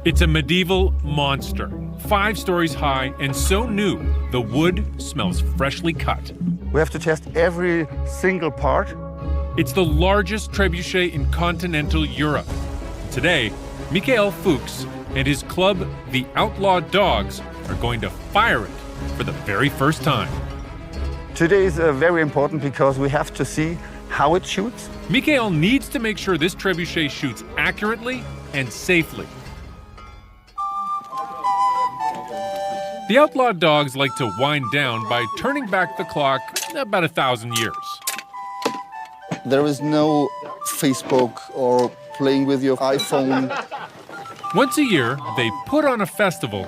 It's a medieval monster, 5 stories high and so new, the wood smells freshly cut. We have to test every single part. It's the largest trebuchet in continental Europe. Today, Michael Fuchs and his club, the Outlaw Dogs, are going to fire it for the very first time. Today is very important because we have to see how it shoots. Michael needs to make sure this trebuchet shoots accurately and safely. The Outlaw Dogs like to wind down by turning back the clock about 1,000 years. There is no Facebook or playing with your iPhone. Once a year, they put on a festival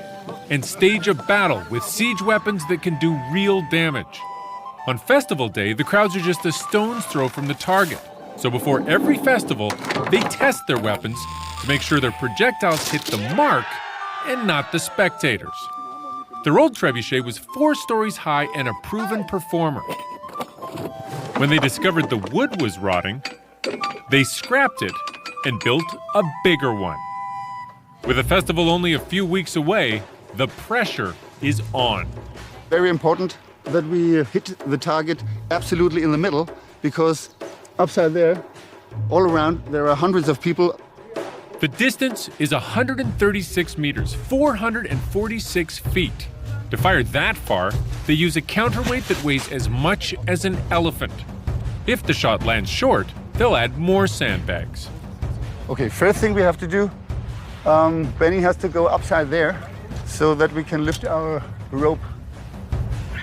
and stage a battle with siege weapons that can do real damage. On festival day, the crowds are just a stone's throw from the target. So before every festival, they test their weapons to make sure their projectiles hit the mark and not the spectators. Their old trebuchet was 4 stories high and a proven performer. When they discovered the wood was rotting, they scrapped it and built a bigger one. With a festival only a few weeks away, the pressure is on. Very important that we hit the target absolutely in the middle, because upside there, all around, there are hundreds of people. The distance is 136 meters, 446 feet. To fire that far, they use a counterweight that weighs as much as an elephant. If the shot lands short, they'll add more sandbags. Okay, first thing we have to do, Benny has to go upside there so that we can lift our rope.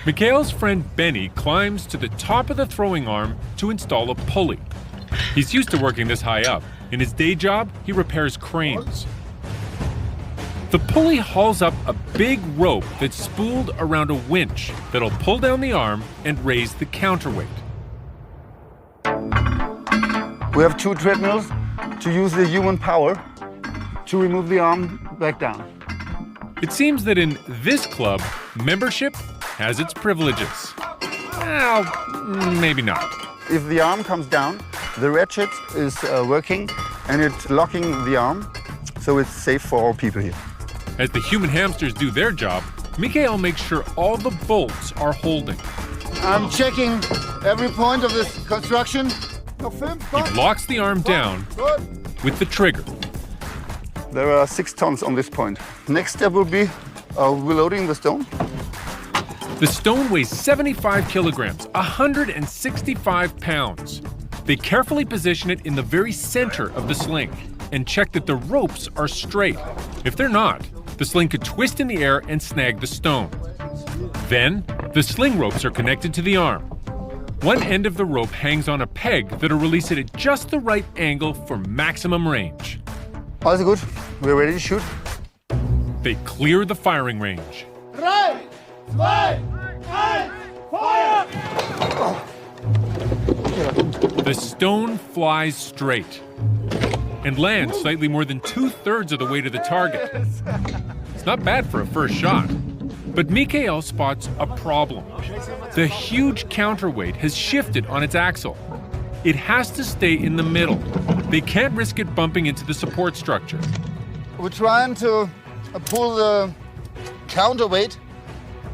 Mikhail's friend Benny climbs to the top of the throwing arm to install a pulley. He's used to working this high up. In his day job, he repairs cranes. The pulley hauls up a big rope that's spooled around a winch that'll pull down the arm and raise the counterweight. We have 2 treadmills to use the human power to remove the arm back down. It seems that in this club, membership has its privileges. Well, maybe not. If the arm comes down, the ratchet is working and it's locking the arm, so it's safe for all people here. As the human hamsters do their job, Mikhail makes sure all the bolts are holding. I'm checking every point of this construction. He locks the arm down with the trigger. There are 6 tons on this point. Next step will be reloading the stone. The stone weighs 75 kilograms, 165 pounds. They carefully position it in the very center of the sling and check that the ropes are straight. If they're not, the sling could twist in the air and snag the stone. Then, the sling ropes are connected to the arm. One end of the rope hangs on a peg that'll release it at just the right angle for maximum range. All good. We're ready to shoot. They clear the firing range. 3, 2, 1, fire! The stone flies straight and lands slightly more than 2/3 of the way to the target. It's not bad for a first shot. But Mikhail spots a problem. The huge counterweight has shifted on its axle. It has to stay in the middle. They can't risk it bumping into the support structure. We're trying to pull the counterweight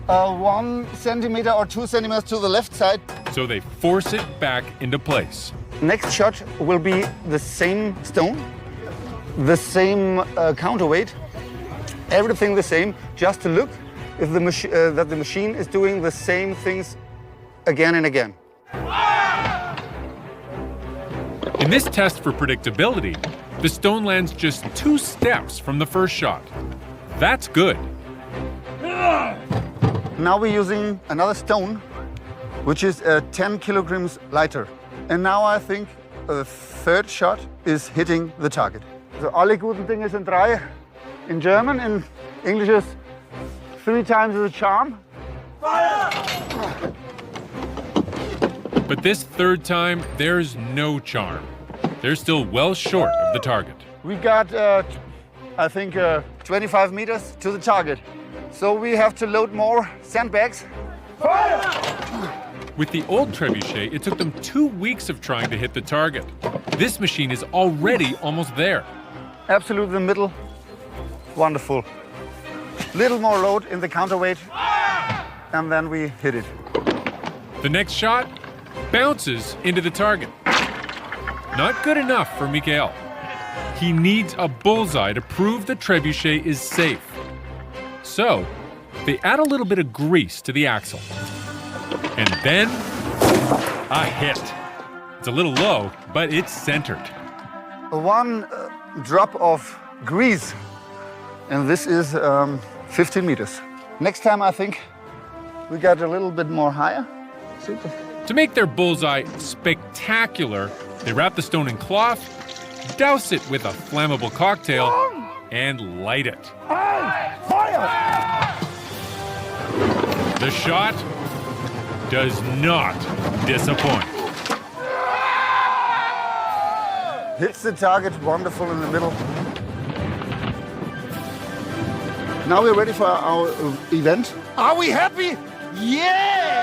1 centimeter or 2 centimeters to the left side. So they force it back into place. Next shot will be the same stone, the same counterweight, everything the same, just to look if that the machine is doing the same things again and again. In this test for predictability, the stone lands just 2 steps from the first shot. That's good. Now we're using another stone, which is 10 kilograms lighter. And now I think the 3rd shot is hitting the target. So alle guten Dinge sind 3 in German. In English is 3 times is a charm. Fire! But this 3rd time, there's no charm. They're still well short of the target. We got, I think, 25 meters to the target. So we have to load more sandbags. Fire! With the old trebuchet, it took them 2 weeks of trying to hit the target. This machine is already almost there. Absolutely in the middle. Wonderful. Little more load in the counterweight, and then we hit it. The next shot bounces into the target. Not good enough for Mikael. He needs a bullseye to prove the trebuchet is safe. So, they add a little bit of grease to the axle. And then, a hit. It's a little low, but it's centered. One drop of grease, and this is 15 meters. Next time, I think we got a little bit more higher. Super. To make their bullseye spectacular, they wrap the stone in cloth, douse it with a flammable cocktail, and light it. Fire! The shot does not disappoint. Hits the target, wonderful in the middle. Now we're ready for our event. Are we happy? Yeah!